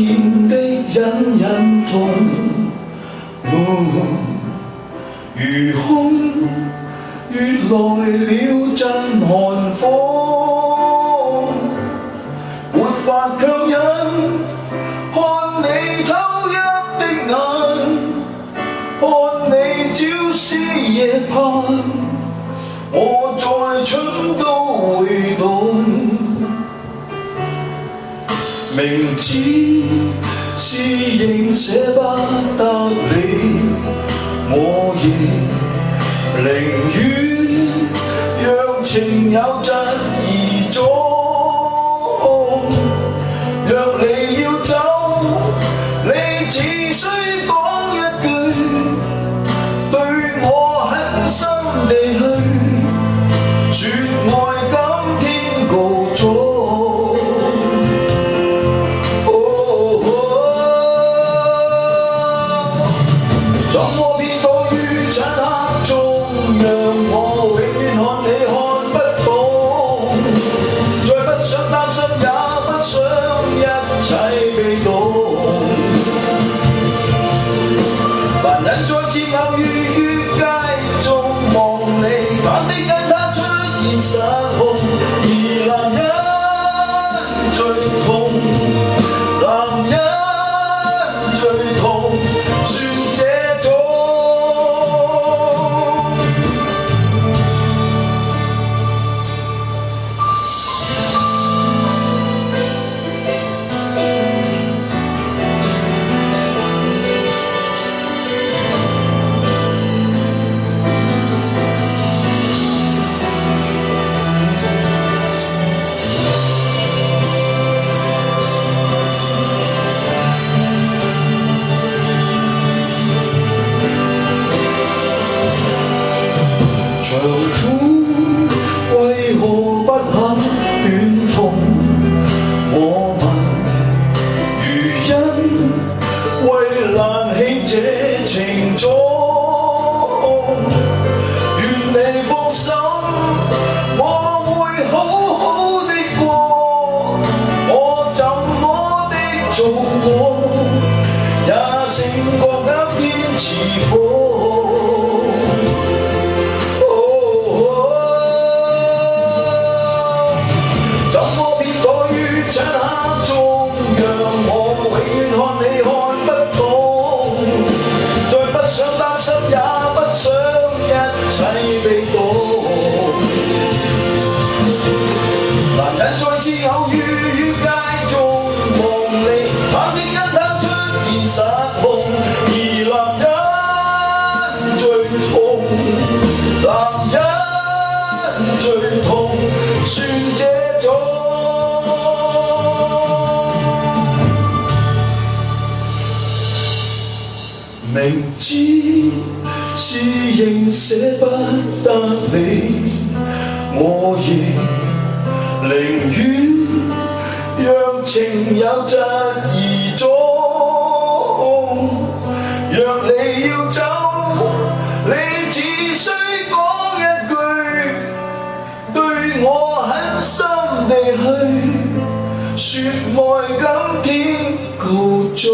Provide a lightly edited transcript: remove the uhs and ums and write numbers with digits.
甜的隱隱痛，如空越來了陣寒風，沒法強忍看你偷泣的眼，看你朝思夜盼，我在春都會懂。明知是仍捨不得你，我亦寧願讓情有疾而終。若你要走，你只需講一句，對我狠心地去說愛今天告終。怎麼騙過於漆黑中，讓我永遠看你看不懂，再不想擔心，也不想一切被動。男人再次偶遇於街中望你，忐忑跟他出現失控，而男人最痛，男人最痛，算這種。長苦為何不肯短痛？我問，如因為難棄這情種，願你放心，我會好好的過，我怎麼的做我，也勝過今天似火。漆黑中，讓我永遠看你看不懂，再不想擔心，也不想一切被動。男人再次偶遇於街中望你，忐忑跟他出現失控，而男人最痛，男人最痛，算這種。明知是仍捨不得你，我亦寧願讓情有疾而終。若你要走，你只需講一句，對我狠心地去說愛今天告終。